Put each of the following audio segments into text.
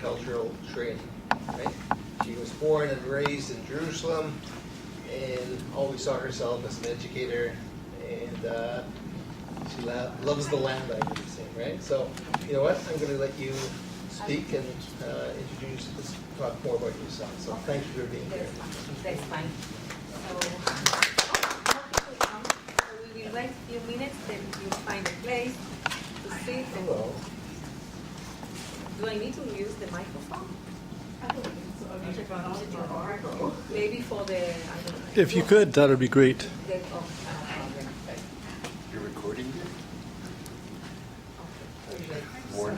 multicultural training, right? She was born and raised in Jerusalem and always saw herself as an educator, and she loves the land, I would say, right? So, you know what? I'm going to let you speak and introduce, talk more about yourself. So thank you for being here. That's fine. So we will wait a few minutes, then you find a place to sit. Hello. Do I need to use the microphone? Maybe for the, I don't know. If you could, that would be great. You're recording it? Sorry.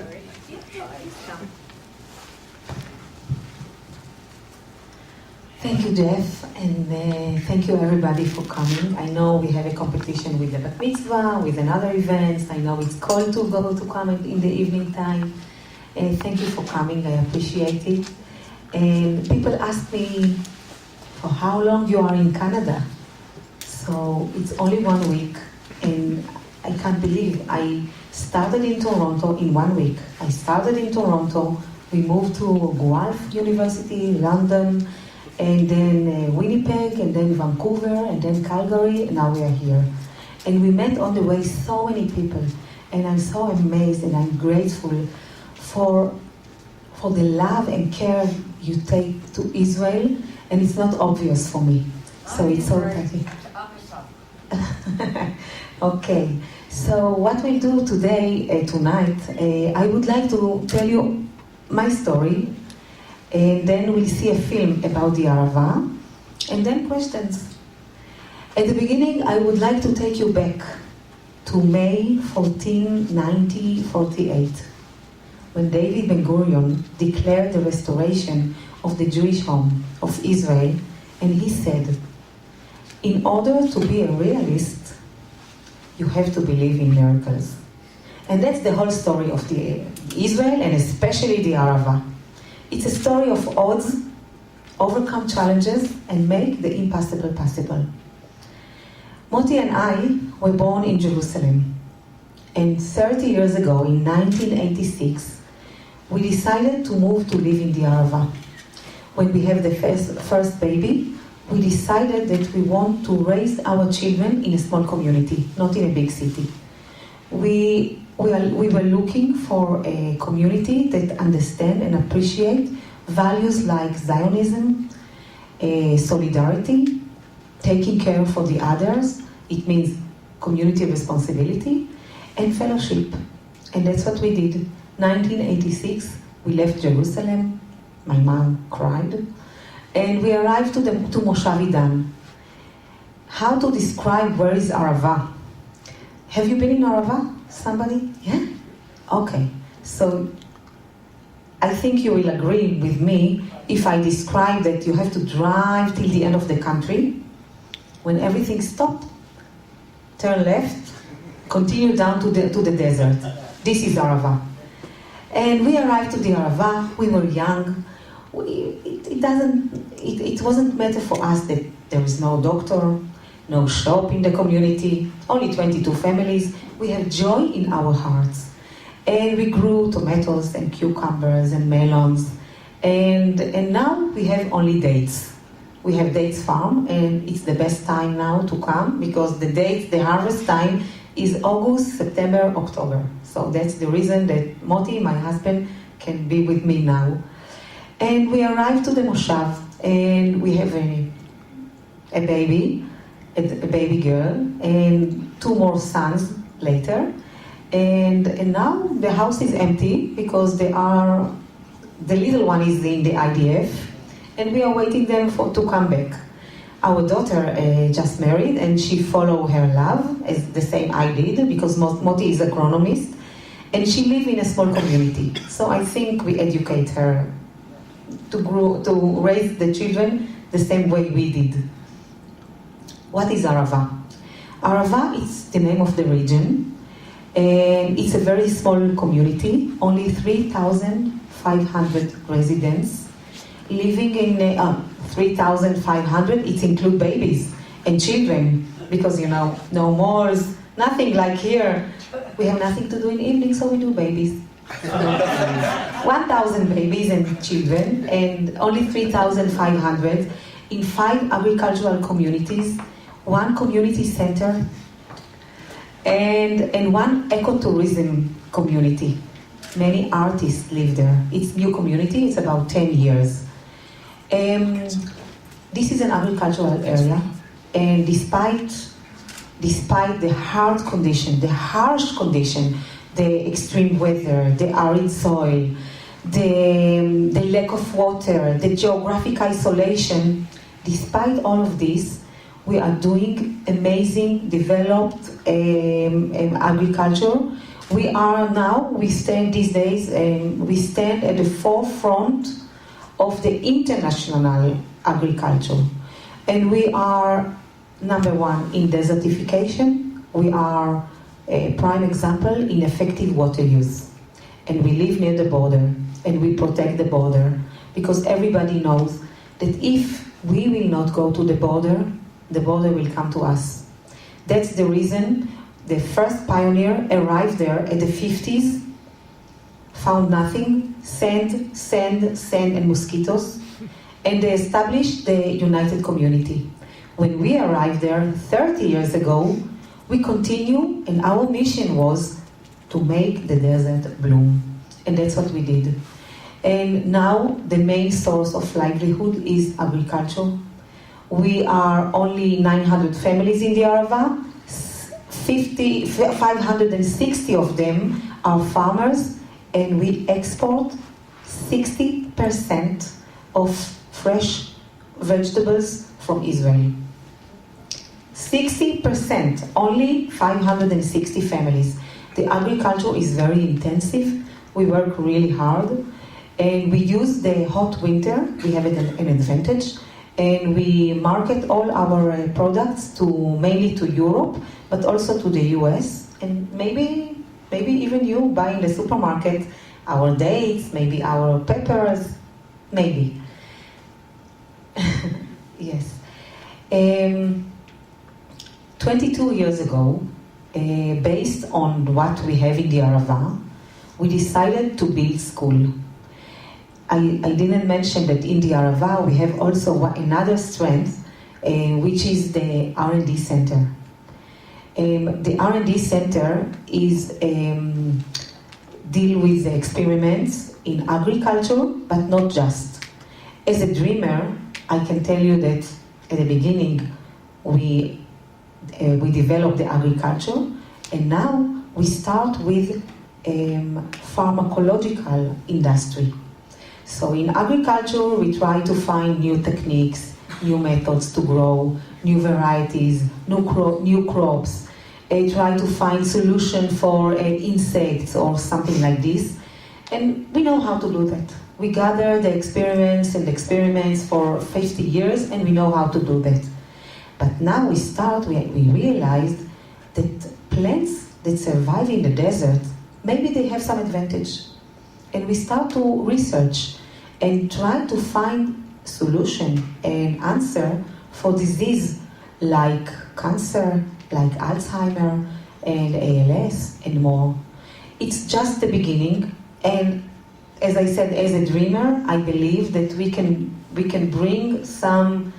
Thank you, Jeff, and thank you everybody for coming. I know we have a competition with the Bat Mitzvah, with another events. I know it's cold to go to come in the evening time. Thank you for coming, I appreciate it. And people ask me for how long you are in Canada. So it's only 1 week, and I can't believe I started in Toronto in 1 week. I started in Toronto, we moved to Guelph University, London, and then Winnipeg, and then Vancouver, and then Calgary, and now we are here. And we met on the way so many people, and I'm so amazed and I'm grateful for the love and care you take to Israel, and it's not obvious for me. So it's so touching. Okay, so what we'll do today, tonight, I would like to tell you my story, and then we'll see a film about the Arava, and then questions. At the beginning, I would like to take you back to May 14, 1948, when David Ben-Gurion declared the restoration of the Jewish home of Israel, and he said, in order to be a realist, you have to believe in miracles. And that's the whole story of the Israel, and especially the Arava. It's a story of odds, overcome challenges, and make the impossible possible. Moti and I were born in Jerusalem. And 30 years ago, in 1986, we decided to move to live in the Arava. When we have the first baby, we decided that we want to raise our children in a small community, not in a big city. We were looking for a community that understands and appreciates values like Zionism, solidarity, taking care for the others. It means community responsibility, and fellowship. And that's what we did. 1986, we left Jerusalem. My mom cried. And we arrived to Moshav Idan. How to describe where is Arava? Have you been in Arava? Somebody? Yeah? Okay. So I think you will agree with me if I describe that you have to drive till the end of the country. When everything stops, turn left, continue down to the desert. This is Arava. And we arrived to the Arava. We were young. It wasn't matter for us that there is no doctor, no shop in the community, only 22 families. We have joy in our hearts. And we grew tomatoes and cucumbers and melons. And now we have only dates. We have dates farm, and it's the best time now to come because the harvest time is August, September, October. So that's the reason that Moti, my husband, can be with me now. And we arrived to the Moshav, and we have a baby girl, and 2 more sons later. And now the house is empty because the little one is in the IDF, and we are waiting them to come back. Our daughter just married, and she followed her love, as the same I did, because Moti is agronomist, and she lives in a small community. So I think we educate her to raise the children the same way we did. What is Arava? Arava is the name of the region, and it's a very small community, only 3,500 residents, living in 3,500, it includes babies and children, because no malls, nothing like here. We have nothing to do in the evening, so we do babies. 1,000 babies and children, and only 3,500 in 5 agricultural communities, 1 community center, and 1 ecotourism community. Many artists live there. It's new community, it's about 10 years. This is an agricultural area, and despite the hard condition, the harsh condition, the extreme weather, the arid soil, the lack of water, the geographic isolation, despite all of this, we are doing amazing, developed agriculture. We stand these days, we stand at the forefront of the international agriculture. And we are number 1 in desertification. We are a prime example in effective water use. And we live near the border, and we protect the border, because everybody knows that if we will not go to the border will come to us. That's the reason the first pioneer arrived there at the 50s, found nothing, sand, and mosquitoes, and they established the United Community. When we arrived there 30 years ago, we continue, and our mission was to make the desert bloom. And that's what we did. And now the main source of livelihood is agriculture. We are only 900 families in the Arava. 560 of them are farmers, and we export 60% of fresh vegetables from Israel. 60%, only 560 families. The agriculture is very intensive. We work really hard, and we use the hot winter. We have an advantage, and we market all our products mainly to Europe, but also to the US, and maybe even you buy in the supermarket our dates, maybe our peppers, maybe. Yes. 22 years ago, based on what we have in the Arava, we decided to build school. I didn't mention that in the Arava we have also another strength, which is the R&D center. The R&D center is deal with the experiments in agriculture, but not just. As a dreamer, I can tell you that at the beginning we developed the agriculture, and now we start with pharmacological industry. So in agriculture, we try to find new techniques, new methods to grow, new varieties, new crops, try to find solution for insects or something like this. And we know how to do that. We gather the experiments for 50 years, and we know how to do that. But now we realized that plants that survive in the desert, maybe they have some advantage. And we start to research and try to find solution and answer for disease like cancer, like Alzheimer and ALS and more. It's just the beginning, and as I said, as a dreamer, I believe that we can bring some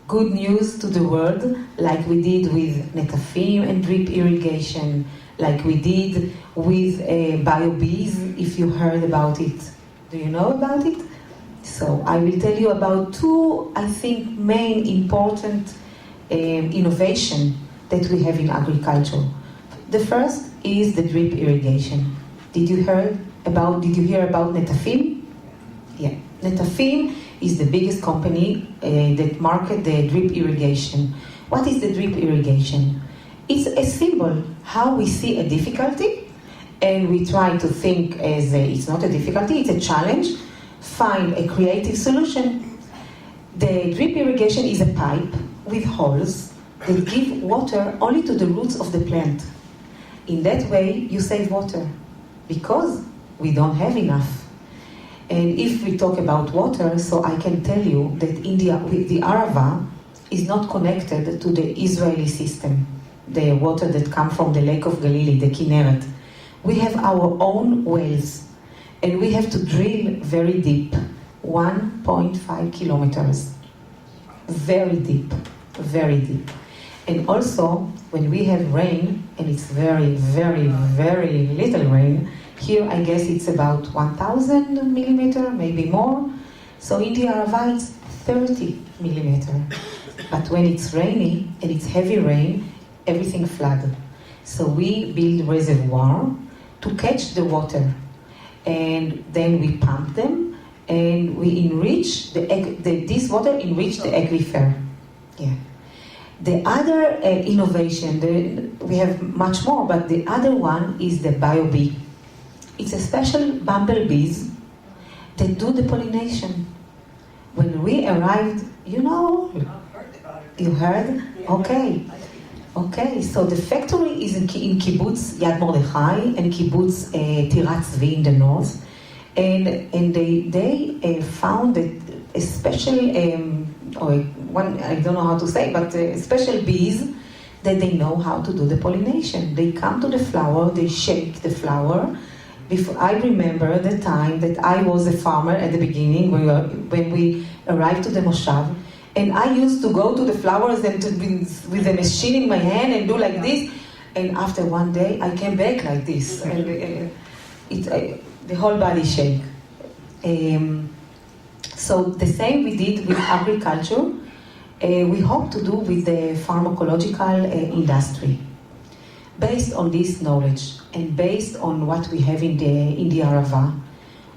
good news to the world, like we did with netafim and drip irrigation, like we did with BioBees, if you heard about it. Do you know about it? So I will tell you about 2, I think, main important innovation that we have in agriculture. The first is the drip irrigation. Did you hear about netafim? Yeah, netafim is the biggest company that market the drip irrigation. What is the drip irrigation? It's a symbol how we see a difficulty, and we try to think as it's not a difficulty, it's a challenge, find a creative solution. The drip irrigation is a pipe with holes that give water only to the roots of the plant. In that way, you save water, because we don't have enough. And if we talk about water, so I can tell you that the Arava is not connected to the Israeli system, the water that comes from the Lake of Galilee, the Kinneret. We have our own wells, and we have to drill very deep, 1.5 kilometers. Very deep, very deep. And also, when we have rain, and it's very, very, very little rain, here I guess it's about 1,000 millimeter, maybe more. So in the Arava it's 30 millimeter. But when it's rainy, and it's heavy rain, everything floods. So we build reservoir to catch the water. And then we pump them, and we enrich this water enrich the aquifer. Yeah. The other innovation, we have much more, but the other one is the BioBee. It's a special bumblebees that do the pollination. When we arrived, you heard? Okay. Okay, so the factory is in kibbutz Yad Mordechai and kibbutz Tirat Zvi in the north, and they found that a special one, I don't know how to say, but special bees that they know how to do the pollination. They come to the flower, they shake the flower. I remember the time that I was a farmer at the beginning when we arrived to the Moshav. And I used to go to the flowers and with a machine in my hand and do like this. And after one day, I came back like this. And the whole body shake. So the same we did with agriculture. We hope to do with the pharmacological industry. Based on this knowledge and based on what we have in the Arava,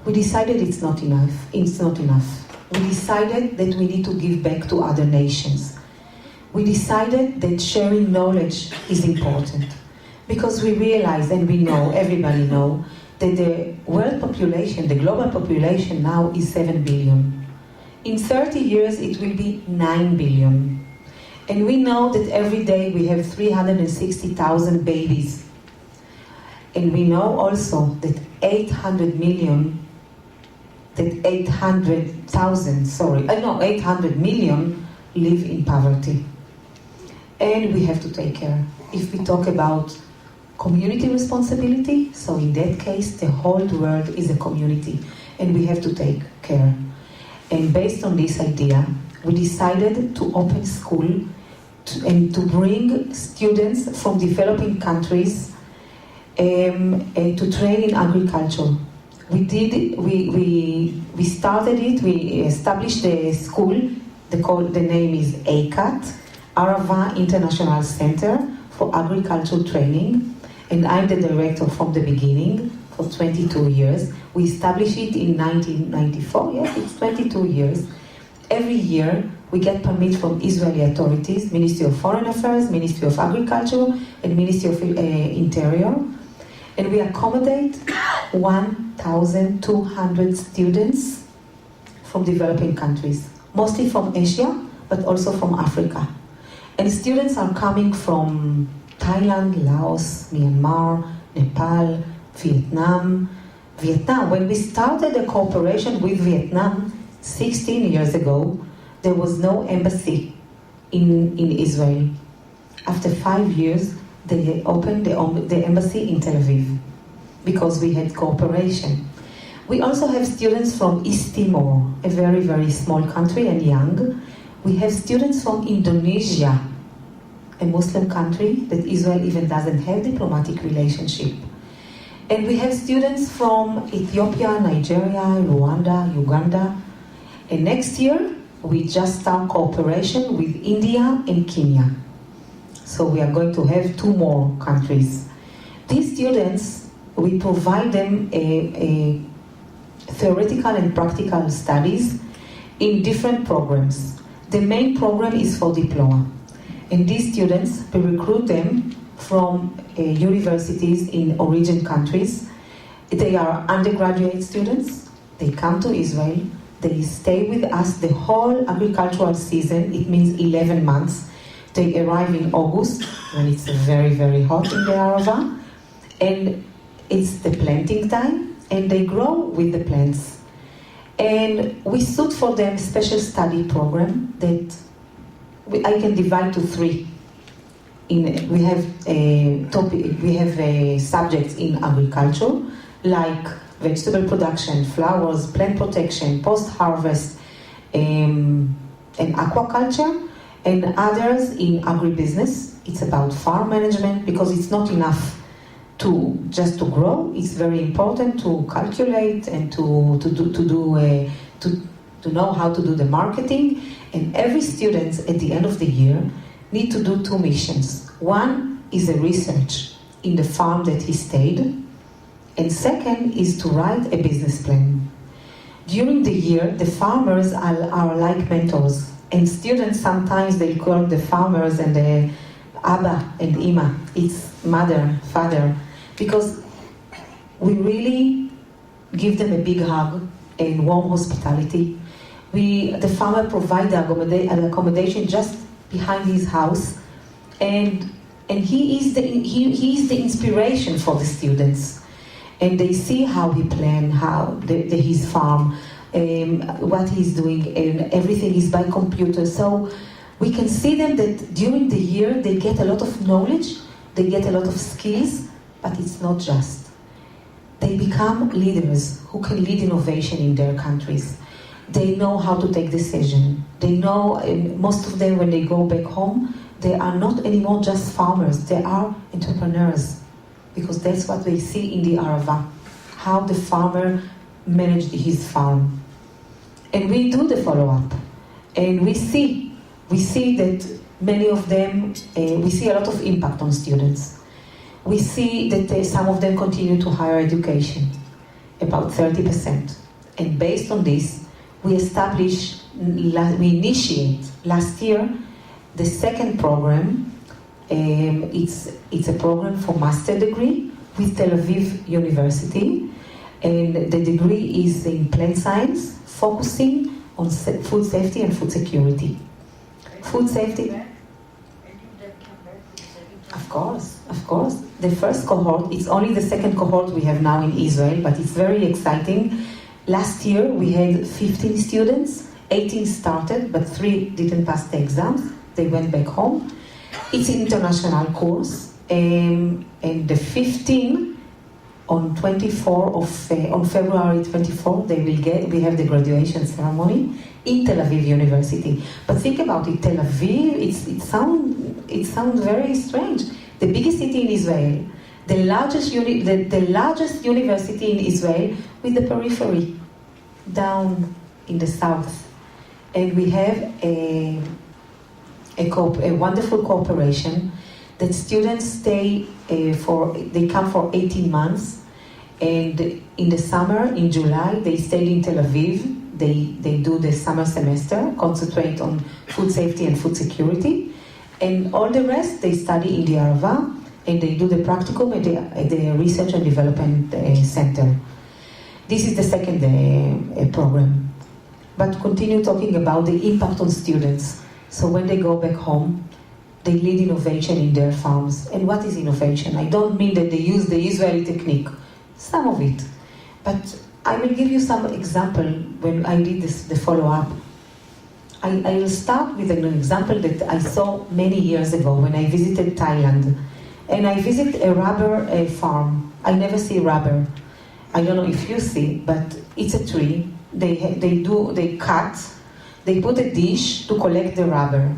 we decided it's not enough. It's not enough. We decided that we need to give back to other nations. We decided that sharing knowledge is important because we realize and we know, everybody know, that the world population, the global population now is 7 billion. In 30 years it will be 9 billion. And we know that every day we have 360,000 babies. And we know also that 800 million live in poverty. And we have to take care. If we talk about community responsibility, so in that case, the whole world is a community, and we have to take care. And based on this idea, we decided to open school and to bring students from developing countries to train in agriculture. We started it, we established the school, the name is ACAT, Arava International Center for Agricultural Training, and I'm the director from the beginning for 22 years. We established it in 1994, yes, it's 22 years. Every year we get permit from Israeli authorities, Ministry of Foreign Affairs, Ministry of Agriculture, and Ministry of Interior. And we accommodate 1,200 students from developing countries, mostly from Asia, but also from Africa. And students are coming from Thailand, Laos, Myanmar, Nepal, Vietnam. When we started a cooperation with Vietnam 16 years ago, there was no embassy in Israel. After 5 years, they opened the embassy in Tel Aviv because we had cooperation. We also have students from East Timor, a very, very small country and young. We have students from Indonesia, a Muslim country that Israel even doesn't have diplomatic relationship. And we have students from Ethiopia, Nigeria, Rwanda, Uganda. And next year, we just start cooperation with India and Kenya. So we are going to have 2 more countries. These students, we provide them a theoretical and practical studies in different programs. The main program is for diploma. And these students, we recruit them from universities in origin countries. They are undergraduate students. They come to Israel. They stay with us the whole agricultural season. It means 11 months. They arrive in August, when it's very, very hot in the Arava. And it's the planting time, and they grow with the plants. And we suit for them a special study program that I can divide to 3. we have subjects in agriculture, like vegetable production, flowers, plant protection, post-harvest, and aquaculture, and others in agribusiness. It's about farm management, because it's not enough to just to grow. It's very important to calculate and to know how to do the marketing. And every student at the end of the year need to do 2 missions. One is a research in the farm that he stayed, and second is to write a business plan. During the year, the farmers are like mentors, and students sometimes they call the farmers and the Abba and Ima. It's mother, father, because we really give them a big hug and warm hospitality. The farmer provide the accommodation just behind his house, and he is the inspiration for the students. And they see how he planned, his farm, what he's doing, and everything is by computer. So we can see them that during the year they get a lot of knowledge, they get a lot of skills, but it's not just. They become leaders who can lead innovation in their countries. They know how to take decisions. They know, most of them when they go back home, they are not anymore just farmers, they are entrepreneurs. Because that's what they see in the Arava, how the farmer managed his farm. And we do the follow-up. And we see that many of them, we see a lot of impact on students. We see that some of them continue to higher education, about 30%. And based on this, we initiate last year the second program. It's a program for master degree with Tel Aviv University, and the degree is in plant science, focusing on food safety and food security. Food safety. Of course. The first cohort, it's only the second cohort we have now in Israel, but it's very exciting. Last year we had 15 students, 18 started, but 3 didn't pass the exams. They went back home. It's an international course, and the 15 on February 24, we have the graduation ceremony in Tel Aviv University. But think about it, Tel Aviv, it sounds very strange. The biggest city in Israel, the largest university in Israel, with the periphery down in the south, and we have a wonderful cooperation that students stay they come for 18 months, and in the summer, in July, they stay in Tel Aviv. They do the summer semester, concentrate on food safety and food security, and all the rest they study in the Arava, and they do the practicum at the Research and Development Center. This is the second program. But continue talking about the impact on students. So when they go back home, they lead innovation in their farms. And what is innovation? I don't mean that they use the Israeli technique, some of it. But I will give you some example when I did the follow-up. I will start with an example that I saw many years ago when I visited Thailand. And I visited a rubber farm. I never see rubber. I don't know if you see, but it's a tree. They cut. They put a dish to collect the rubber.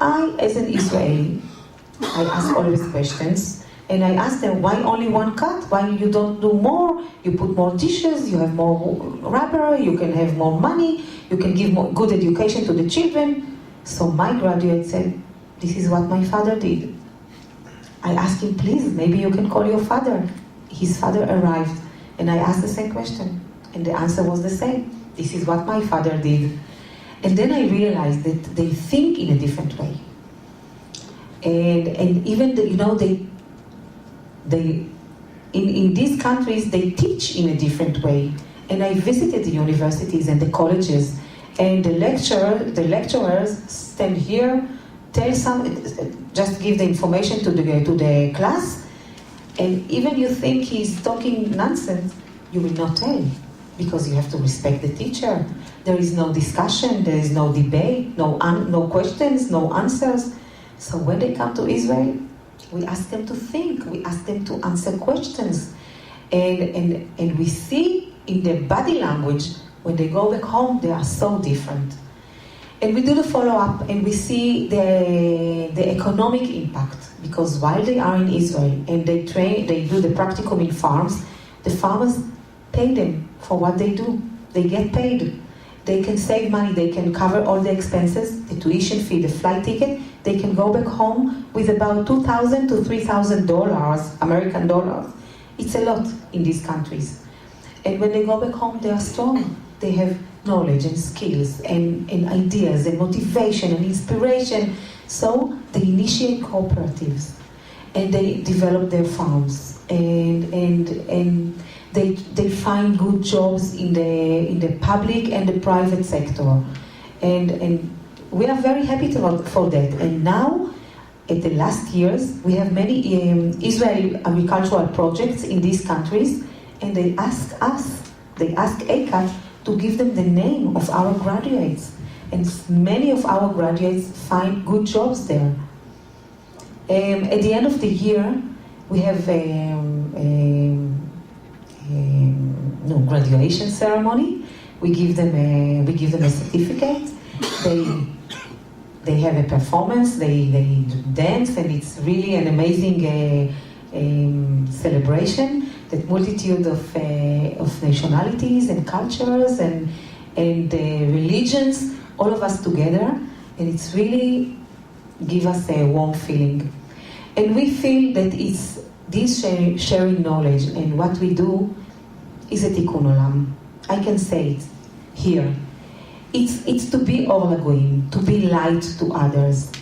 I, as an Israeli, I ask always questions, and I ask them, why only one cut? Why you don't do more? You put more dishes, you have more rubber, you can have more money, you can give more good education to the children. So my graduate said, this is what my father did. I asked him, please, maybe you can call your father. His father arrived, and I asked the same question, and the answer was the same. This is what my father did. And then I realized that they think in a different way. And even, in these countries, they teach in a different way. And I visited the universities and the colleges, and the lecturers stand here, just give the information to the class, and even you think he's talking nonsense, you will not tell, because you have to respect the teacher. There is no discussion, there is no debate, no questions, no answers. So when they come to Israel, we ask them to think, we ask them to answer questions. And we see in their body language, when they go back home, they are so different. And we do the follow-up, and we see the economic impact, because while they are in Israel and they do the practicum in farms, the farmers pay them for what they do. They get paid. They can save money, they can cover all the expenses, the tuition fee, the flight ticket. They can go back home with about $2,000 to $3,000, American dollars. It's a lot in these countries. And when they go back home, they are strong. They have knowledge and skills and ideas and motivation and inspiration. So they initiate cooperatives and they develop their farms and they find good jobs in the public and the private sector. And we are very happy for that. And now, at the last years, we have many Israeli agricultural projects in these countries, and they ask ACAT to give them the name of our graduates. And many of our graduates find good jobs there. At the end of the year, we have graduation ceremony. We give them a certificate. They have a performance. They dance, and it's really an amazing celebration. That multitude of nationalities and cultures and religions, all of us together, and it's really give us a warm feeling. And we feel that it's this sharing knowledge and what we do is a tikkun olam. I can say it here. It's to be or lagoim, to be light to others.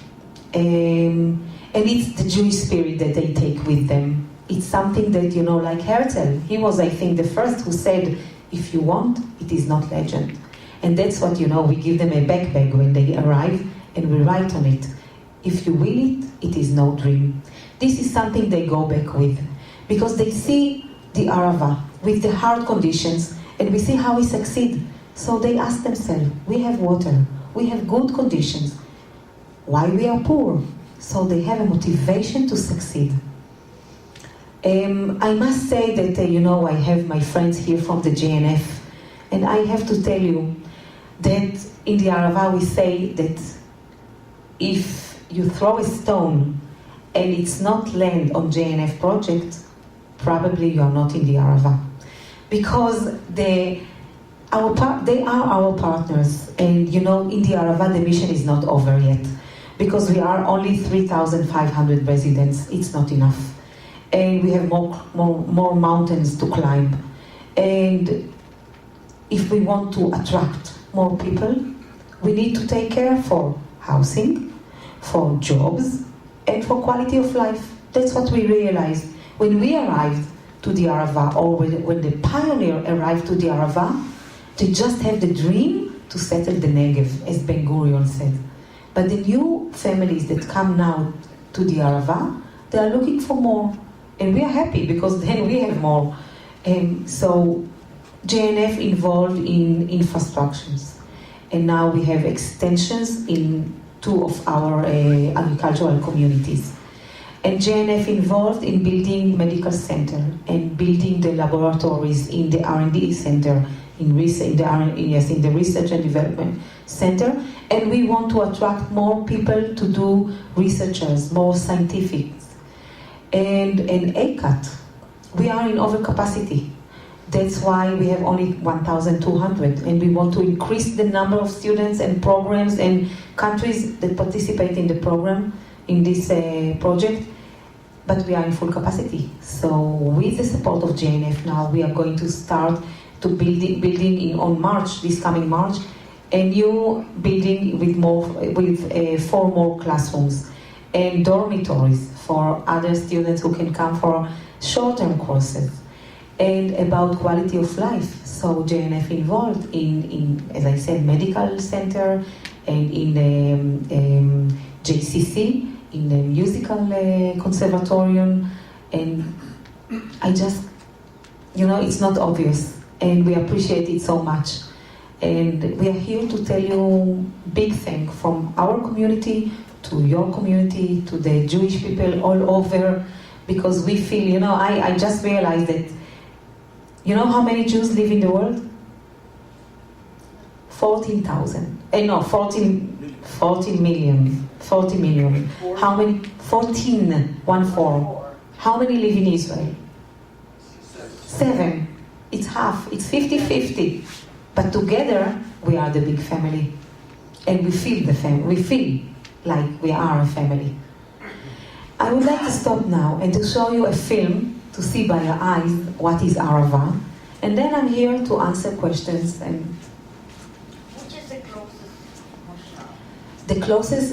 And it's the Jewish spirit that they take with them. It's something that, like Herzl, he was, I think, the first who said, if you want, it is not legend. And that's what, we give them a backpack when they arrive, and we write on it, if you will it, it is no dream. This is something they go back with, because they see the Arava with the hard conditions, and we see how we succeed. So they ask themselves, we have water, we have good conditions, why we are poor? So they have a motivation to succeed. I must say that, I have my friends here from the JNF, and I have to tell you that in the Arava we say that if you throw a stone and it's not land on JNF project, probably you are not in the Arava. Because they are our partners, and in the Arava the mission is not over yet. Because we are only 3,500 residents, it's not enough. And we have more mountains to climb. And if we want to attract more people, we need to take care for housing, for jobs, and for quality of life. That's what we realized. When we arrived to the Arava, or when the pioneer arrived to the Arava, they just have the dream to settle the Negev, as Ben Gurion said. But the new families that come now to the Arava, they are looking for more. And we are happy because then we have more. So JNF involved in infrastructures. And now we have extensions in 2 of our agricultural communities. And JNF involved in building medical center and building the laboratories in the R&D center, in the research and development center. And we want to attract more people to do researchers, more scientific. And ACAT, we are in overcapacity. That's why we have only 1,200, and we want to increase the number of students and programs and countries that participate in the program, in this project, but we are in full capacity. So with the support of JNF now, we are going to start to building on March, this coming March, a new building with 4 more classrooms and dormitories for other students who can come for short-term courses, and about quality of life. So JNF involved in as I said, medical center, and in the JCC, in the musical conservatorium, and I just, it's not obvious, and we appreciate it so much. And we are here to tell you big thank from our community to your community, to the Jewish people all over, because we feel, I just realized that, how many Jews live in the world? 14,000. 14 million. 40 million. How many? 14. 1-4. How many live in Israel? 7. It's half. It's 50-50. But together, we are the big family. And we feel the family. We feel like we are a family. I would like to stop now and to show you a film to see by your eyes what is Arava. And then I'm here to answer questions. And which is the closest moshav? the closest,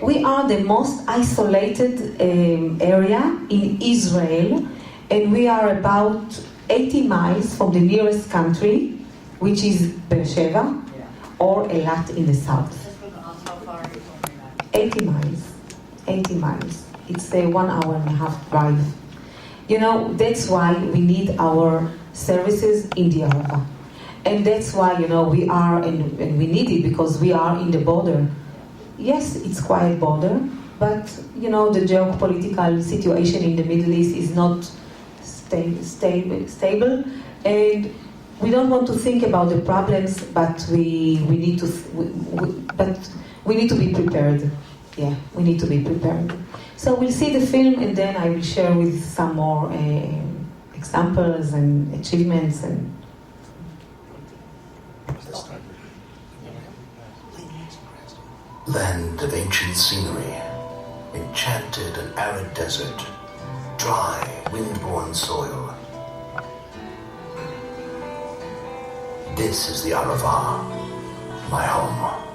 we are the most isolated area in Israel, and we are about 80 miles from the nearest country, which is Beersheba, or Eilat in the south. How far is from that? 80 miles. 80 miles. It's a 1 hour and a half drive. That's why we need our services in the Arava. And that's why, we are, and we need it because we are in the border. Yes, it's quiet border, but, the geopolitical situation in the Middle East is not stable. And we don't want to think about the problems, but we need to be prepared. Yeah, we need to be prepared. So we'll see the film, and then I will share with some more examples and achievements. And Land of ancient scenery, enchanted and arid desert, dry, wind-borne soil. This is the Arava, my home.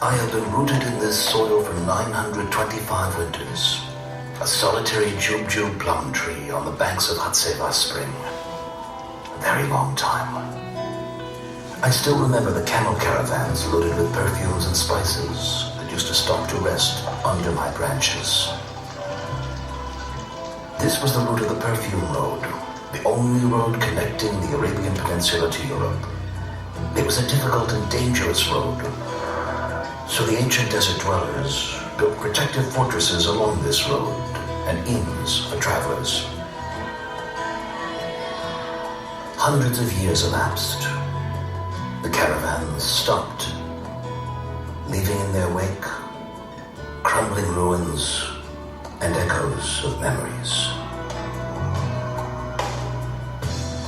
I have been rooted in this soil for 925 winters, a solitary jub plum tree on the banks of Hatseva Spring. A very long time. I still remember the camel caravans loaded with perfumes and spices that used to stop to rest under my branches. This was the route of the perfume road, the only road connecting the Arabian Peninsula to Europe. It was a difficult and dangerous road, so the ancient desert dwellers built protective fortresses along this road and inns for travelers. Hundreds of years elapsed. The caravans stopped, leaving in their wake crumbling ruins and echoes of memories.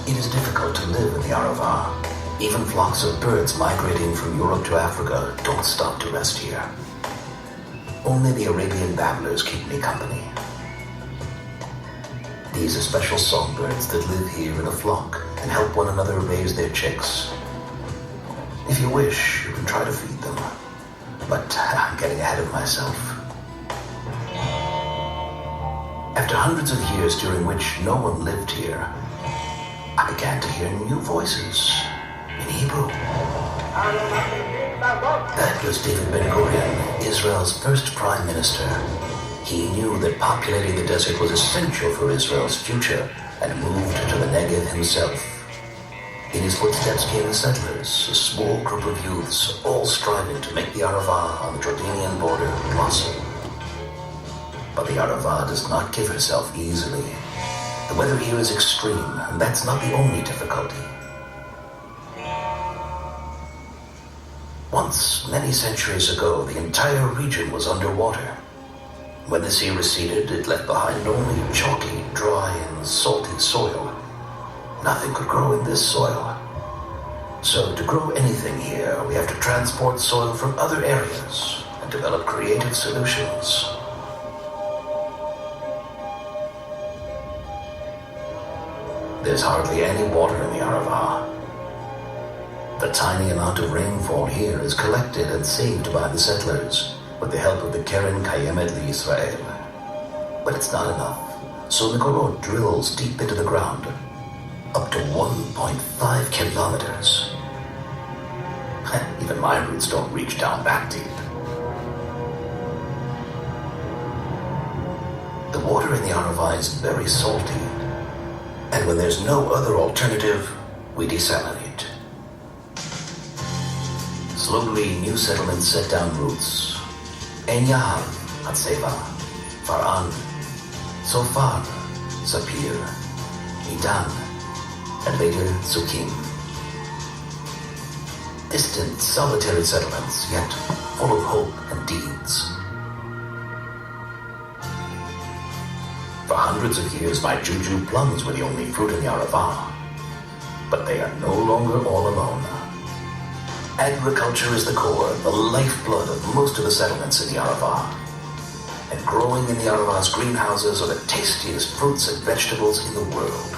It is difficult to live in the Arava. Even flocks of birds migrating from Europe to Africa don't stop to rest here. Only the Arabian babblers keep me company. These are special songbirds that live here in a flock and help one another raise their chicks. If you wish, you can try to feed them, but I'm getting ahead of myself. After hundreds of years during which no one lived here, I began to hear new voices in Hebrew. That was David Ben-Gurion, Israel's first prime minister. He knew that populating the desert was essential for Israel's future and moved to the Negev himself. In his footsteps came the settlers, a small group of youths, all striving to make the Arava on the Jordanian border blossom. But the Arava does not give herself easily. The weather here is extreme, and that's not the only difficulty. Once, many centuries ago, the entire region was underwater. When the sea receded, it left behind only chalky, dry, and salty soil. Nothing could grow in this soil. So to grow anything here, we have to transport soil from other areas and develop creative solutions. There's hardly any water in the Arava. The tiny amount of rainfall here is collected and saved by the settlers with the help of the Keren Kayemet L'Yisrael. But it's not enough, so Mikorot drills deep into the ground, up to 1.5 kilometers. Even my roots don't reach down that deep. The water in the Arava is very salty, and when there's no other alternative, we desalinate. Slowly, new settlements set down roots. Ein Yahav, Hatseva, Faran, Sofar, Sapir, Idan, and later Sukim. Distant, solitary settlements, yet full of hope and deeds. For hundreds of years, my juju plums were the only fruit in the Arava. But they are no longer all alone. Agriculture is the core, the lifeblood of most of the settlements in the Arava. And growing in the Arava's greenhouses are the tastiest fruits and vegetables in the world.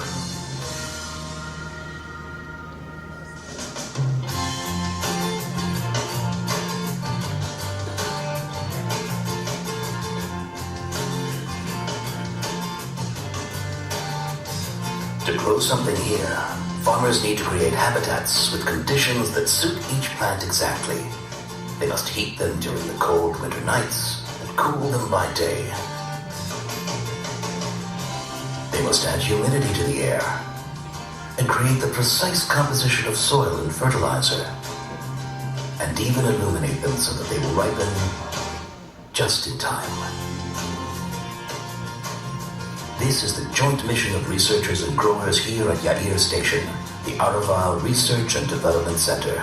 To grow something here, farmers need to create habitats with conditions that suit each plant exactly. They must heat them during the cold winter nights and cool them by day. They must add humidity to the air and create the precise composition of soil and fertilizer, and even illuminate them so that they will ripen just in time. This is the joint mission of researchers and growers here at Yair Station, the Arava Research and Development Center.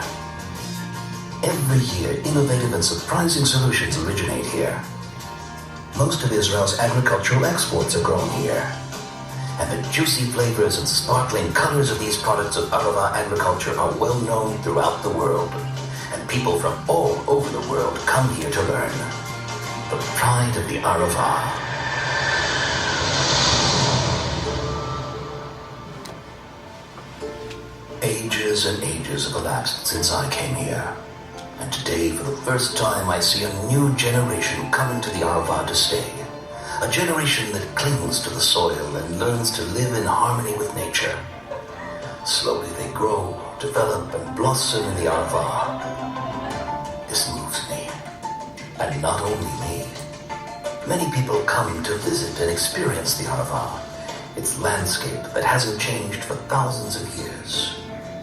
Every year, innovative and surprising solutions originate here. Most of Israel's agricultural exports are grown here, and the juicy flavors and sparkling colors of these products of Arava agriculture are well known throughout the world, and people from all over the world come here to learn. The pride of the Arava. Ages and ages have elapsed since I came here, and today for the first time I see a new generation coming to the Arava to stay. A generation that clings to the soil and learns to live in harmony with nature. Slowly they grow, develop, and blossom in the Arava. This moves me, and not only me. Many people come to visit and experience the Arava, its landscape that hasn't changed for thousands of years.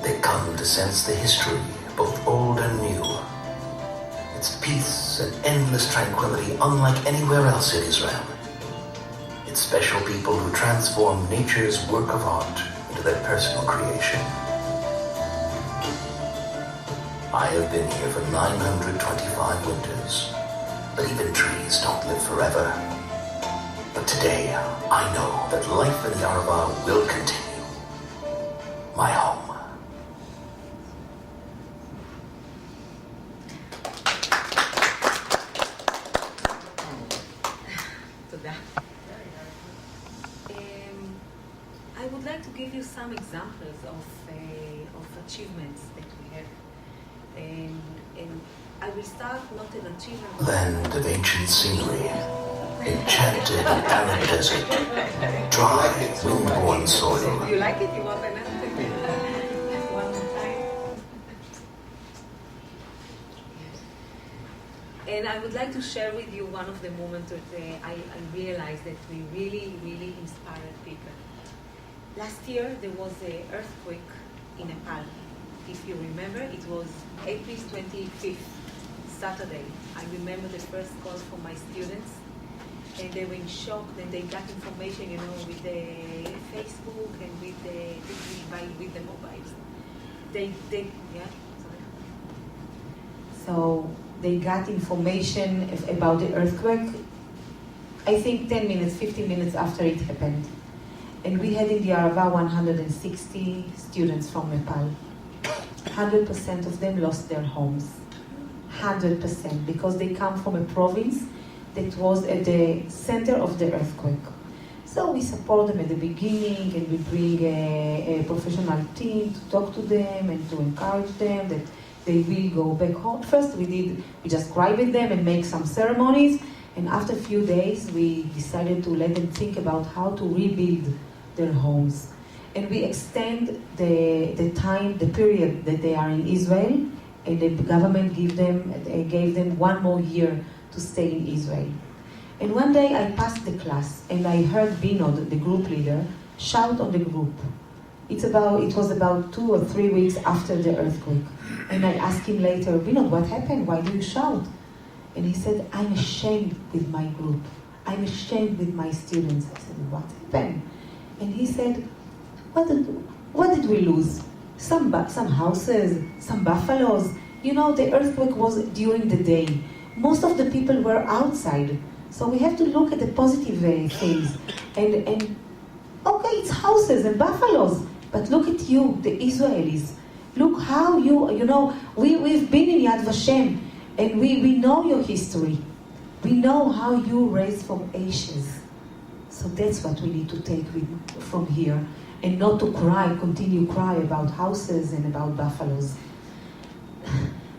They come to sense the history, both old and new. Its peace and endless tranquility unlike anywhere else in Israel. It's special people who transform nature's work of art into their personal creation. I have been here for 925 winters, but even trees don't live forever. But today, I know that life in the Arava will continue. My home. I would like to give you some examples of achievements that we have. And I will start not an achievement. Land of ancient scenery, enchanted and arid desert, dry, wind-borne soil. You like it? You want another? One more time. And I would like to share with you one of the moments that I realized that we really inspired people. Last year, there was an earthquake in Nepal. If you remember, it was April 25th, Saturday. I remember the first call from my students, and they were in shock. Then they got information, with the Facebook and with the mobiles. So they got information about the earthquake, I think 10 minutes, 15 minutes after it happened. And we had in the Arava 160 students from Nepal. 100% of them lost their homes. 100%, because they come from a province that was at the center of the earthquake. So we support them at the beginning, and we bring a professional team to talk to them and to encourage them that they will go back home. First we just cry with them and make some ceremonies, and after a few days we decided to let them think about how to rebuild their homes. And we extend the time, the period that they are in Israel, and the government gave them 1 more year to stay in Israel. And one day I passed the class and I heard Bino, the group leader, shout on the group. It was about 2 or 3 weeks after the earthquake. And I asked him later, Bino, what happened? Why do you shout? And he said, I'm ashamed with my group. I'm ashamed with my students. I said, what happened? And he said, what did we lose? Some houses, some buffaloes. You know, the earthquake was during the day. Most of the people were outside. So we have to look at the positive things. And okay, it's houses and buffaloes. But look at you, the Israelis. Look how you know, we've been in Yad Vashem, and we know your history. We know how you raised from ashes. So that's what we need to take from here, and not to continue cry about houses and about buffaloes.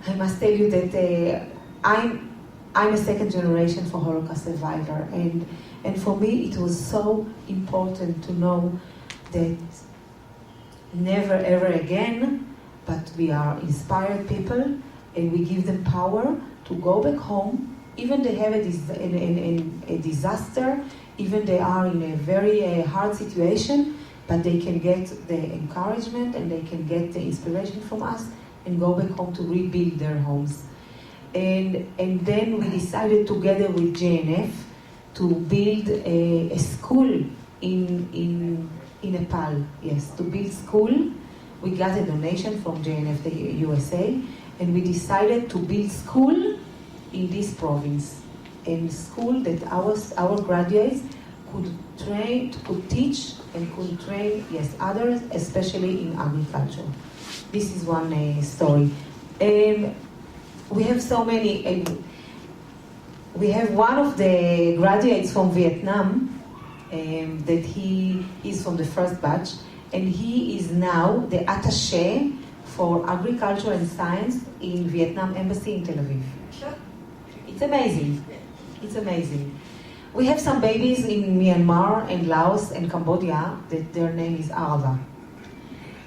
I must tell you that I'm a second generation for Holocaust survivor, and for me it was so important to know that never ever again, but we are inspired people, and we give them power to go back home, even they have a disaster, even they are in a very hard situation, but they can get the encouragement and they can get the inspiration from us and go back home to rebuild their homes. And then we decided together with JNF to build a school in Nepal. Yes, to build school. We got a donation from JNF, the USA, and we decided to build school in this province. And school that our graduates could train, could teach, and could train, yes, others, especially in agriculture. This is one story. We have so many. We have one of the graduates from Vietnam, that he is from the first batch, and he is now the attaché for agriculture and science in Vietnam Embassy in Tel Aviv. It's amazing. It's amazing. We have some babies in Myanmar and Laos and Cambodia that their name is Arava.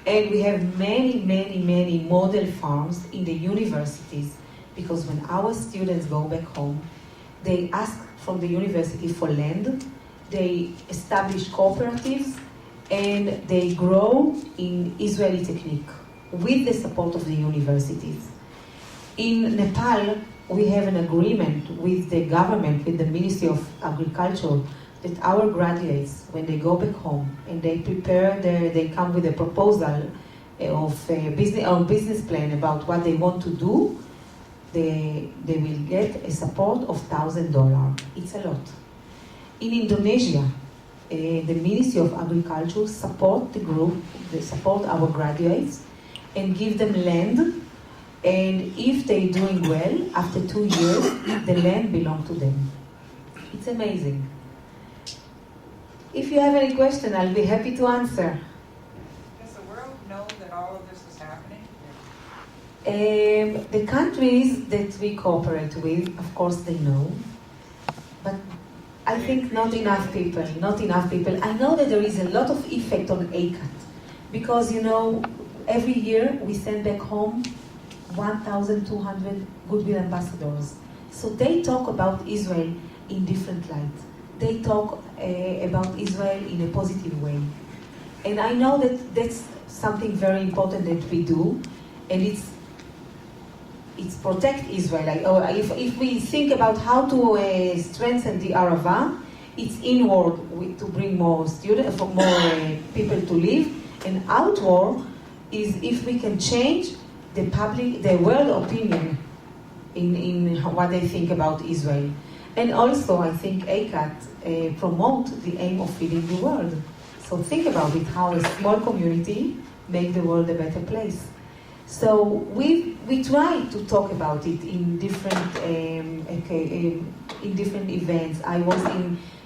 And we have many model farms in the universities, because when our students go back home, they ask from the university for land, they establish cooperatives, and they grow in Israeli technique with the support of the universities. In Nepal, we have an agreement with the government, with the Ministry of Agriculture, that our graduates, when they go back home and they they come with a proposal of a business plan about what they want to do, they will get a support of $1,000. It's a lot. In Indonesia, the Ministry of Agriculture support the group, they support our graduates and give them land. And if they're doing well, after 2 years, the land belongs to them. It's amazing. If you have any question, I'll be happy to answer. Does the world know that all of this is happening? The countries that we cooperate with, of course, they know. But I think not enough people. I know that there is a lot of effect on ACAT. Because, you know, every year we send back home 1,200 goodwill ambassadors. So they talk about Israel in different light. They talk about Israel in a positive way. And I know that that's something very important that we do, and it's protect Israel. If we think about how to strengthen the Arava, it's inward to bring more students, for more people to live, and outward is if we can change the world opinion in what they think about Israel. And also, I think ACAT promote the aim of feeding the world. So think about it, how a small community make the world a better place. So we try to talk about it in different events. I was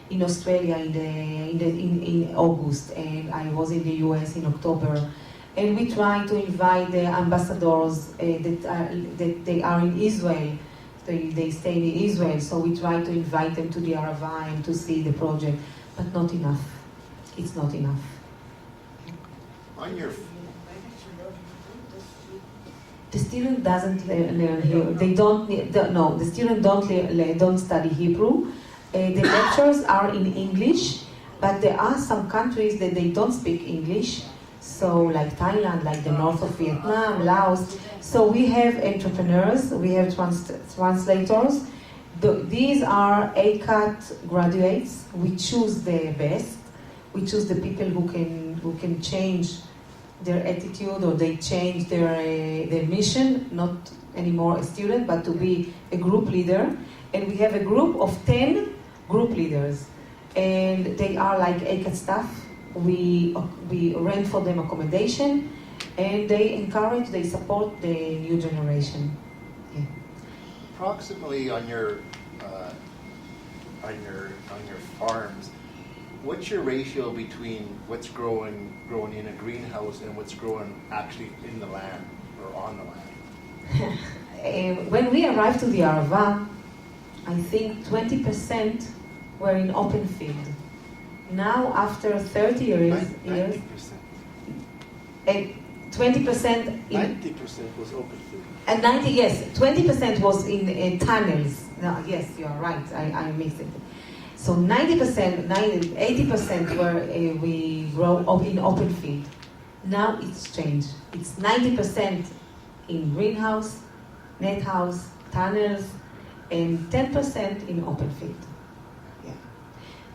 in Australia in August, and I was in the US in October. And we try to invite the ambassadors that they are in Israel. They stay in Israel, so we try to invite them to the Arava and to see the project, but not enough. It's not enough. On your The student doesn't learn Hebrew. They don't. No, the student don't study Hebrew. The lectures are in English, but there are some countries that they don't speak English. So like Thailand, like the north of Vietnam, Laos. So we have entrepreneurs, we have translators, These are ACAT graduates. We choose the best. We choose the people who can change their attitude, or they change their mission, not anymore a student, but to be a group leader. And we have a group of 10 group leaders. And they are like ACAT staff. We rent for them accommodation, and they encourage, they support the new generation. Yeah. Approximately on your farms, what's your ratio between what's grown in a greenhouse and what's grown actually in the land or on the land? When we arrived to the Arava, I think 20% were in open field. Now, after 30 years, 90%. 20% in 90% was open field. and 20% was in tunnels. No, yes, you are right. I mixed it. So 80% were we grow up in open field. Now it's changed. It's 90% in greenhouse, net house, tunnels, and 10% in open field. Yeah.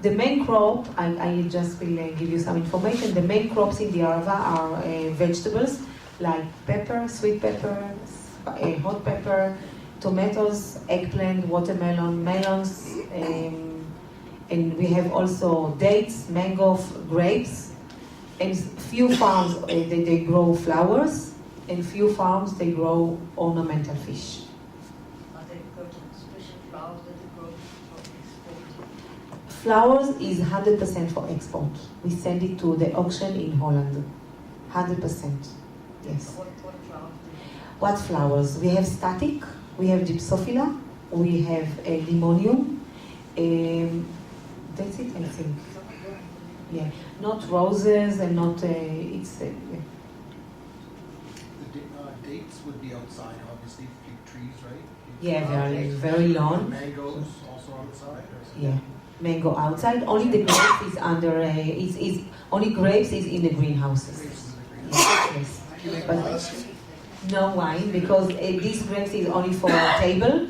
The main crop, I just will give you some information. The main crops in the Arava are vegetables like pepper, sweet pepper, hot pepper, tomatoes, eggplant, watermelon, melons, and we have also dates, mango, grapes, and few farms they grow flowers, and few farms they grow ornamental fish. Are they got special flowers that they grow for export? Flowers is 100% for export. We send it to the auction in Holland. 100%. Yes. What flowers do you What flowers? We have static, we have gypsophila, we have limonium. That's it, I think. Yeah, not roses and not. It's. The dates would be outside, obviously, fig trees, right? Yeah, very long. Mangoes also on the side? Or Yeah, mango outside. Only the grapes is under. Is only grapes is in the greenhouses. Yes. But no wine, because this grapes is only for a table.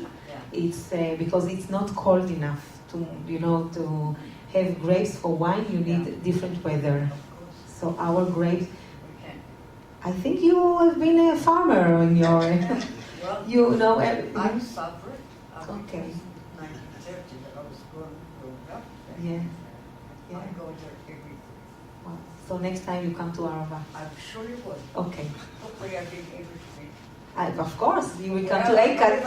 It's because it's not cold enough to to have grapes for wine. You need different weather. So our grapes. I think you have been a farmer in your. Well, You know. I'm suffered. Okay. 1930 that I was growing up. Yeah. I Yeah. go there every. Wow. So next time you come to Arava. I'm sure you would. Okay. Hopefully I've been able to be. Of course, you will come Well, to I don't know if I ACAT.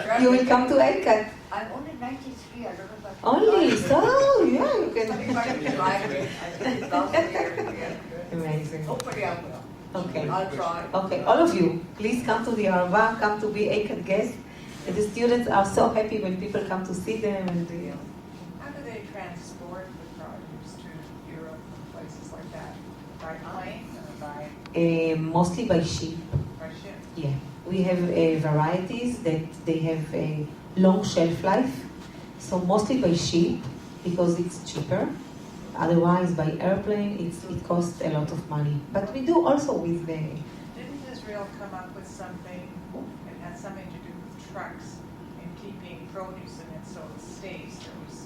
can You will travel. come to ACAT. I'm only 93. I don't know if I can. Only, drive. so yeah, you I think I can can. drive it. I think it's last year. Amazing. Hopefully I will. Okay. I'll try. Okay, all of you, please come to the Arava, come to be ACAT guests. And the students are so happy when people come to see them and How do they transport the produce to Europe and places like that? By plane or by mostly by ship. ship? Yeah, we have varieties that they have a long shelf life, so mostly by ship because it's cheaper. Otherwise, by airplane, it costs a lot of money. But we do also with the Didn't Israel come up with something, it had something to do with trucks and keeping produce in it so it stays? There was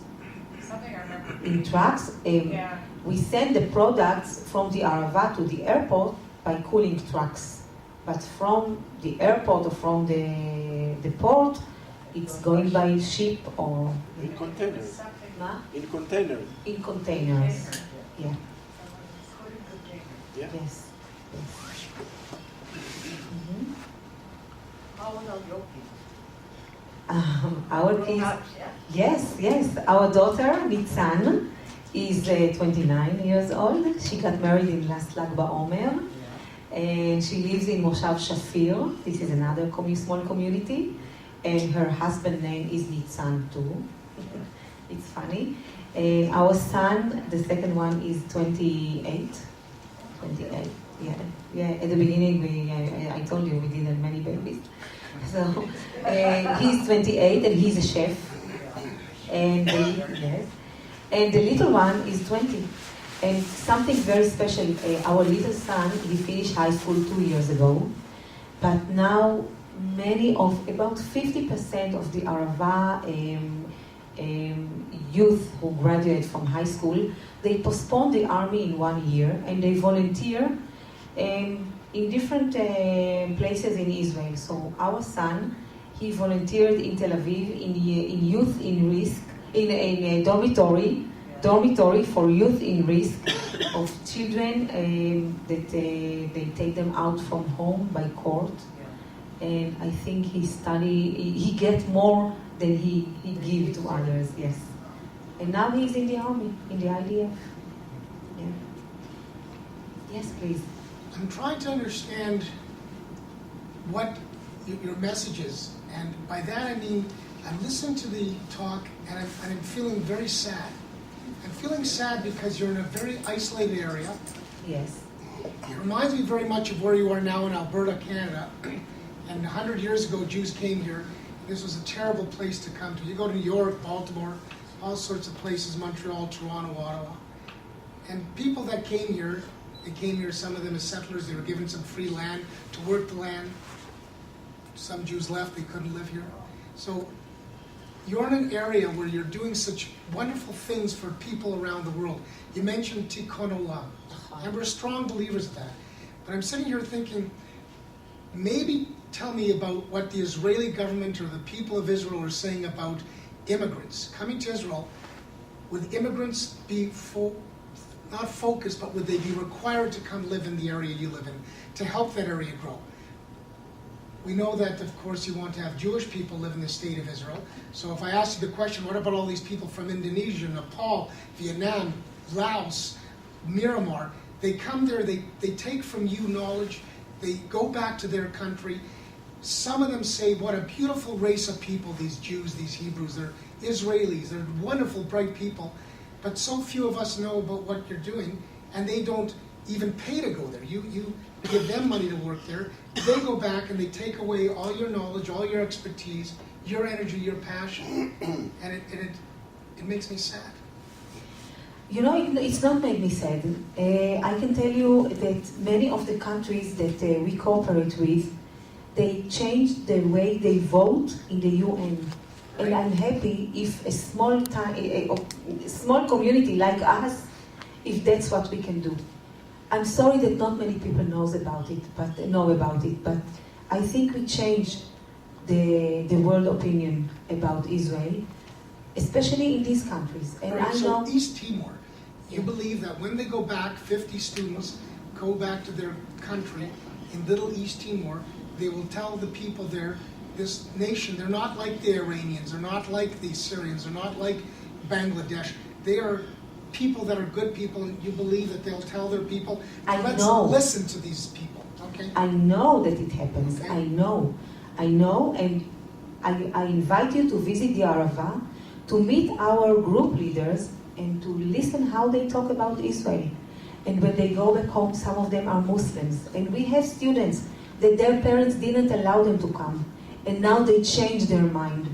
something I remember. in trucks. Yeah, We send the products from the Arava to the airport by cooling trucks. But from the airport or from the port, it's going by ship or In containers. something. In containers. in containers. Yeah. Put in containers. Yeah. Yes. Mhm. How old are your kids? Our Grown kids. ups, yeah? Yes. Our daughter, Nitzan, is 29 years old. She got married in last Lag BaOmer. And she lives in Moshav Shafir. This is another small community. And her husband's name is Nitzan too. It's funny. Our son, the second one, is 28. 28, yeah. At the beginning, I told you we did many babies. So he's 28 and he's a chef. And the little one is 20. And something very special. Our little son, he finished high school 2 years ago, but now about 50% of the Arava youth who graduate from high school, they postpone the army in 1 year and they volunteer in different places in Israel. So our son, he volunteered in Tel Aviv in youth in risk, in a dormitory for youth in risk of children that they take them out from home by court. And I think he gets more than he gives to others, yes. And now he's in the army, in the IDF. Yeah. Yes, please. I'm trying to understand what your message is. And by that I mean, I'm listening to the talk and I'm feeling very sad. I'm feeling sad because you're in a very isolated area. Yes. It reminds me very much of where you are now in Alberta, Canada. And 100 years ago, Jews came here. This was a terrible place to come to. You go to New York, Baltimore, all sorts of places, Montreal, Toronto, Ottawa. And people that came here, they came here, some of them as settlers, they were given some free land to work the land. Some Jews left, they couldn't live here. So you're in an area where you're doing such wonderful things for people around the world. You mentioned Tikkun Olam, and we're strong believers of that. But I'm sitting here thinking, maybe tell me about what the Israeli government or the people of Israel are saying about immigrants coming to Israel. Would immigrants be not focused, but would they be required to come live in the area you live in to help that area grow? We know that, of course, you want to have Jewish people live in the state of Israel. So if I ask you the question, what about all these people from Indonesia, Nepal, Vietnam, Laos, Myanmar? They come there, they take from you knowledge, they go back to their country. Some of them say, what a beautiful race of people, these Jews, these Hebrews. They're Israelis, they're wonderful, bright people. But so few of us know about what you're doing, and they don't even pay to go there. You give them money to work there. They go back and they take away all your knowledge, all your expertise, your energy, your passion. And it makes me sad. You know, it's not made me sad. I can tell you that many of the countries that we cooperate with, they changed the way they vote in the UN. And I'm happy if a small community like us, if that's what we can do. I'm sorry that not many people know about it, but I think we changed the world opinion about Israel, especially in these countries. And right, I so know East Timor, you believe that when they go back, 50 students go back to their country in Little East Timor, they will tell the people there, this nation, they're not like the Iranians, they're not like the Syrians, they're not like Bangladesh. They are people that are good people, and you believe that they'll tell their people, let's listen to these people, okay? I know that it happens. Okay. I know, and I invite you to visit the Arava, to meet our group leaders, and to listen how they talk about Israel. And when they go back home, some of them are Muslims. And we have students that their parents didn't allow them to come. And now they change their mind.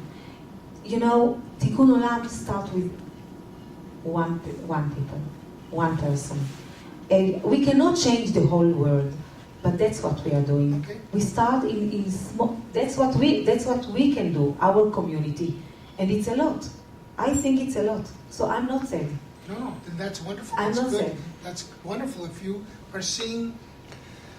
You know, Tikkun Olam starts with one person. And we cannot change the whole world, but that's what we are doing. Okay. We start in small. That's what we can do. Our community, and it's a lot. I think it's a lot. So I'm not sad. No, then that's wonderful. I'm that's not good. sad. That's wonderful if you are seeing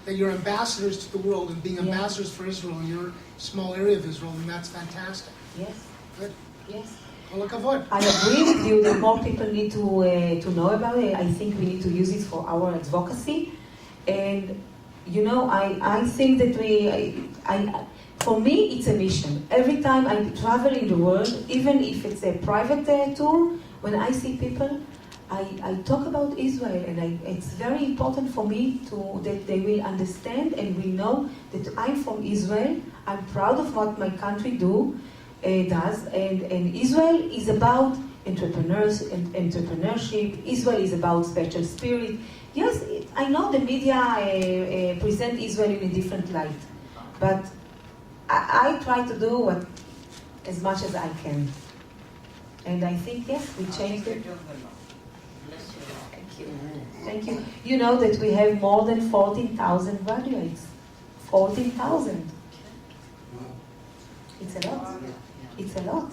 that you're ambassadors to the world and being ambassadors for Israel in your small area of Israel, then that's fantastic. Yes. Good. Yes. Well, kavod. I agree with you that more people need to know about it. I think we need to use it for our advocacy. And, you know, I think that for me, it's a mission. Every time I travel in the world, even if it's a private tour, when I see people, I talk about Israel, and it's very important for me that they will understand and will know that I'm from Israel. I'm proud of what my country does, and Israel is about entrepreneurship. Israel is about special spirit. Yes, I know the media present Israel in a different light, but I try to do as much as I can. And I think, yes, we changed it. Thank you. Thank you. You know that we have more than 14,000 graduates. 14,000. It's a lot. It's a lot.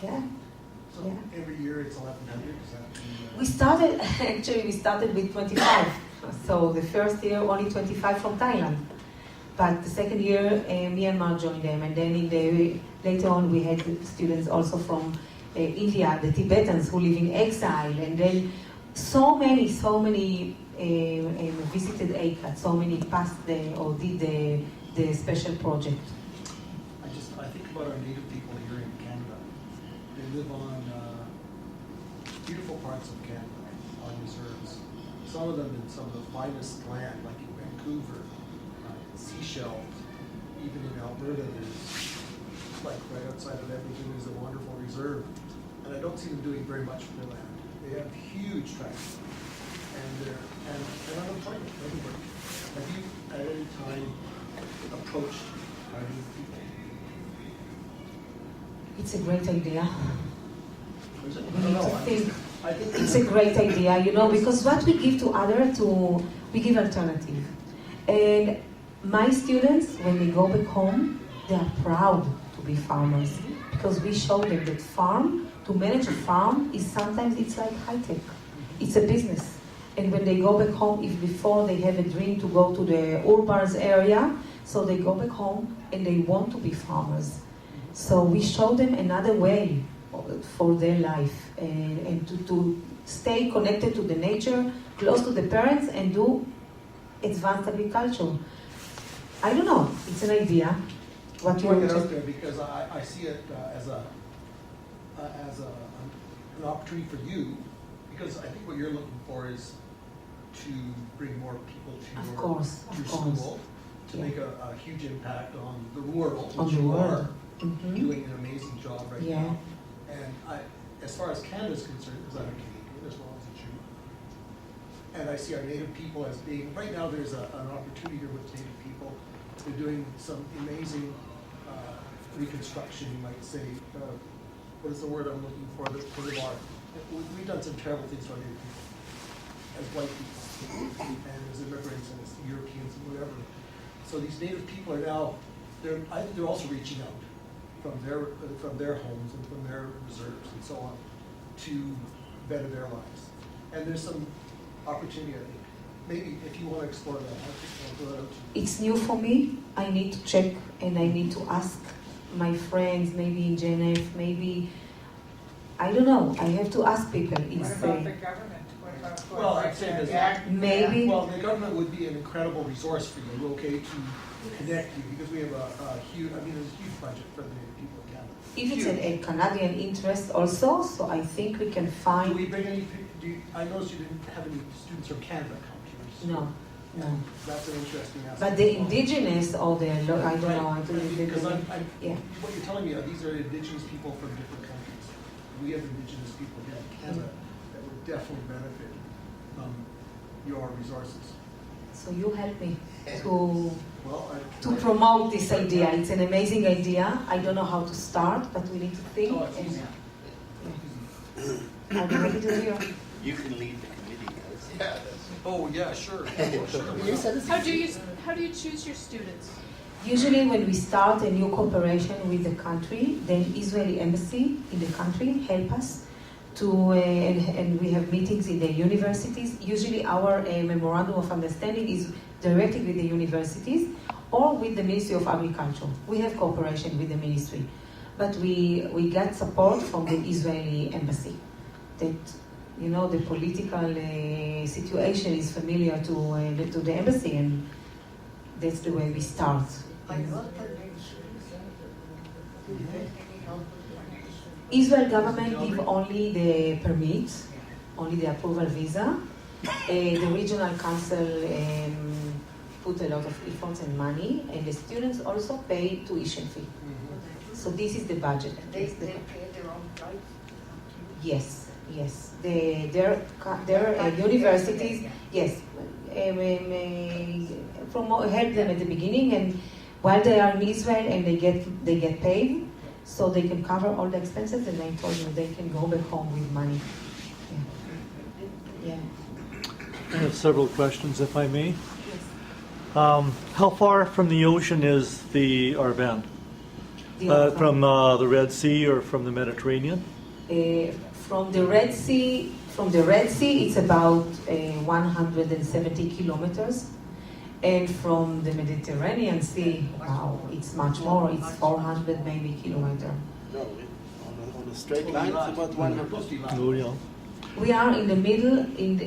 Yeah. So every year it's 1,100, is that the, We started, actually we started with 25. So the first year only 25 from Thailand. But the second year Myanmar joined them, and then later on we had students also from India, the Tibetans who live in exile, and then so many visited ACAT, so many passed or did the special project. I think about our native people here in Canada. They live on beautiful parts of Canada, on reserves. Some of them in some of the finest land, like in Vancouver, seashells. Even in Alberta, there's, like right outside of Edmonton, there's a wonderful reserve. And I don't see them doing very much for their land. They have huge tracts. And unemployment everywhere. Have you at any time approached our native people? It's a great idea. Is it? We need to think. I think It's a great idea, because what we give to others, we give alternative. And my students, when they go back home, they are proud to be farmers, because we show them that to manage a farm is sometimes it's like high tech. It's a business. And when they go back home, if before they have a dream to go to the urban area, so they go back home and they want to be farmers. So we show them another way for their life, and to stay connected to the nature, close to the parents, and do advanced agriculture. I don't know, it's an idea. What you Throwing want it out to... there because I see it as an opportunity for you, because I think what you're looking for is to bring more people to Of your course. school, to Yeah. make a huge impact on the world, On which the you world. are doing an amazing job right Yeah. now. And as far as Canada is concerned, because I'm a Canadian as well as a Jew, and I see our native people as being, right now there's an opportunity here with native people. They're doing some amazing reconstruction, you might say. What is the word I'm looking for? For the bar. We've done some terrible things to our native people as white people and as immigrants and as Europeans and whatever. So these native people are now, I think they're also reaching out from their homes and from their reserves and so on to better their lives. And there's some opportunity, I think. Maybe if you want to explore that, I'll just throw that out to you. It's new for me. I need to check and I need to ask my friends, maybe in Geneva, maybe, I don't know. I have to ask people. What It's about the government? What about Well, I'd say this. maybe. Well, the government would be an incredible resource for you, okay, to connect you, because we have a huge, there's a huge budget for the native people of Canada. If it's Huge. a Canadian interest also, so I think we can Do find... we bring any, I noticed you didn't have any students from Canada come here. No, no. And that's an interesting aspect. But the indigenous or the, I don't know, I don't Because know. yeah. What you're telling me, these are indigenous people from different countries. We have indigenous people here in Canada that would definitely benefit from your resources. So you help me to Well, promote this idea. It's an amazing idea. I don't know how to start, but we need to think. Oh, it's easy. Are you ready to hear? You can lead the committee, guys. Yeah, that's, Oh, yeah, sure. How do you choose your students? Usually when we start a new cooperation with the country, then Israeli embassy in the country help us to, and we have meetings in the universities. Usually our memorandum of understanding is directly with the universities or with the Ministry of Agriculture. We have cooperation with the ministry. But we got support from the Israeli embassy. That, the political situation is familiar to the embassy, and that's the way we start. Israel government give only the permit, only the approval visa. The regional council put a lot of efforts and money, and the students also pay tuition fee. So this is the budget. They pay their own flights? Yes, yes. Their universities, yes, help them at the beginning, and while they are in Israel and they get paid, so they can cover all the expenses. And I told you they can go back home with money. Yeah. I have several questions, if I may. How far from the ocean is the Arvan? From the Red Sea or from the Mediterranean? From the Red Sea, it's about 170 kilometers, and from the Mediterranean Sea, wow, it's much more. It's 400 maybe kilometers. No, on a straight line, it's about 100. Oh, yeah. We are in the middle.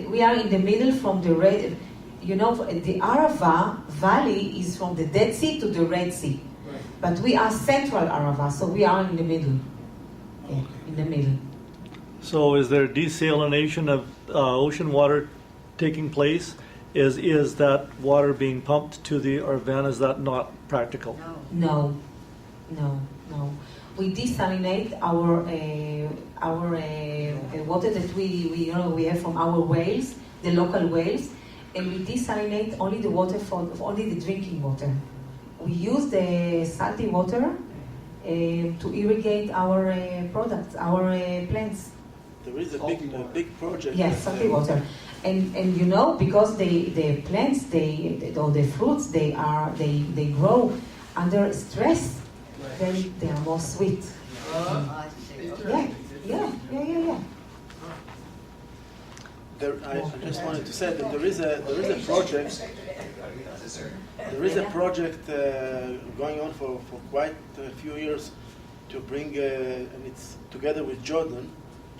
We are in the middle from the Red. You know, the Arava Valley is from the Dead Sea to the Red Sea, but we are central Arava, so we are in the middle. Yeah, in the middle. So is there desalination of ocean water taking place? Is that water being pumped to the Arvan? Is that not practical? No. We desalinate our water that we have from our wells, the local wells, and we desalinate only the water for only the drinking water. We use the salty water to irrigate our products, our plants. There is a big project. Yes, salty water, and you know, because the plants, or the fruits, they grow under stress. Then they are more sweet. I see. Yeah. I just wanted to say that there is a project going on for quite a few years to bring, and it's together with Jordan,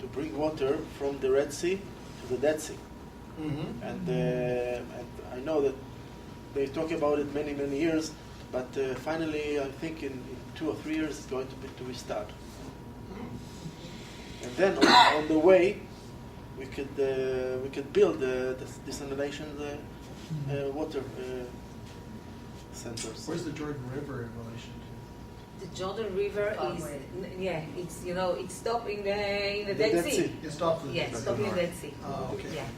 to bring water from the Red Sea to the Dead Sea. Mm-hmm. And I know that they talk about it many years, but finally I think in 2 or 3 years it's going to restart. And then on the way we could build the desalination water centers. Where's the Jordan River in relation to? The Jordan River is, it's stopped in the Dead Sea. It stops in the Yes, stopped in the Dead Sea. Oh, okay. Yeah.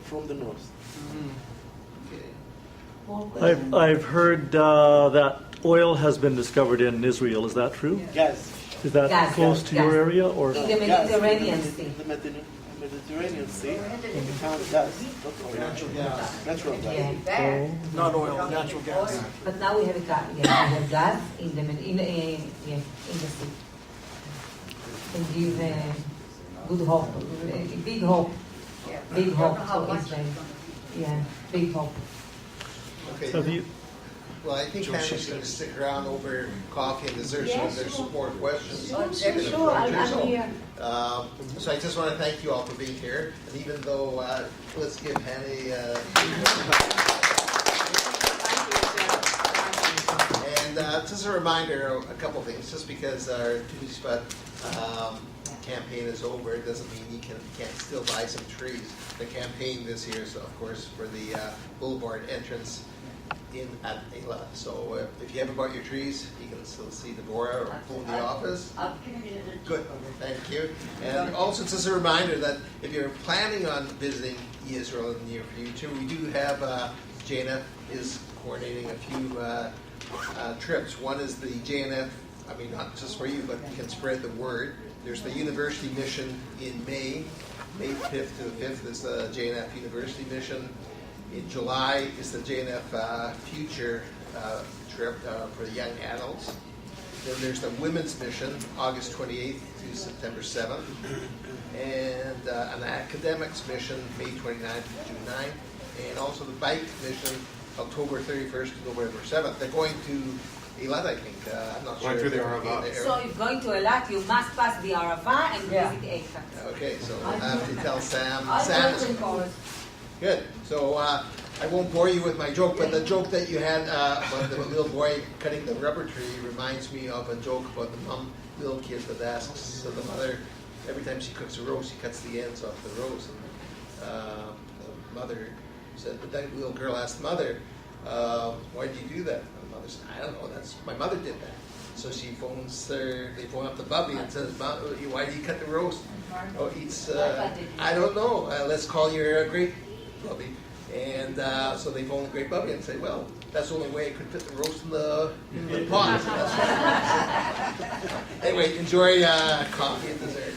From the north. Okay. I've heard that oil has been discovered in Israel. Is that true? Gas. Is that Gas, close to your area or? In the Mediterranean Sea. In the Mediterranean Sea, we found gas, not oil. Natural gas. Natural gas. Yeah. There. Not oil, natural gas. But now we have gas. Yeah, we have gas in the sea. And give good hope, big hope for Israel. Yeah, big hope. Okay. Have you, Well, I think Hanni's going to stick around over coffee and dessert, so if there's some more questions. Sure, I'm here. So I just want to thank you all for being here. And even though, let's give Hanni and just a reminder, a couple things. Just because our Two-Spot campaign is over, it doesn't mean you can't still buy some trees. The campaign this year is, of course, for the boulevard entrance at Ayla. So if you haven't bought your trees, you can still see Deborah or phone the office. Good, thank you. And also just a reminder that if you're planning on visiting Israel in the near future, we do have, JNF is coordinating a few trips. One is the JNF, I mean not just for you, but you can spread the word. There's the university mission in May 5th to the 5th is the JNF University mission. In July is the JNF Future trip for the young adults. Then there's the Women's Mission, August 28th to September 7th. And an Academics Mission, May 29th to June 9th. And also the Bike Mission, October 31st to November 7th. They're going to Eilat, I think. I'm not sure. Going through the Arava. So if going to Eilat, you must pass the Arava and visit Eilat. Okay, so we'll have to tell Sam. Sam is good. So I won't bore you with my joke, but the joke that you had about the little boy cutting the rubber tree reminds me of a joke about the little kid that asks so the mother, every time she cooks a roast, she cuts the ends off the roast. And the mother said, but that little girl asked the mother, why did you do that? And the mother said, I don't know, my mother did that. So she phones they phone up the bubby and says, why do you cut the roast? Oh, I don't know, let's call your great bubby. And so they phone the great bubby and say, well, that's the only way I could fit the roast in the pot. Anyway, enjoy coffee and dessert.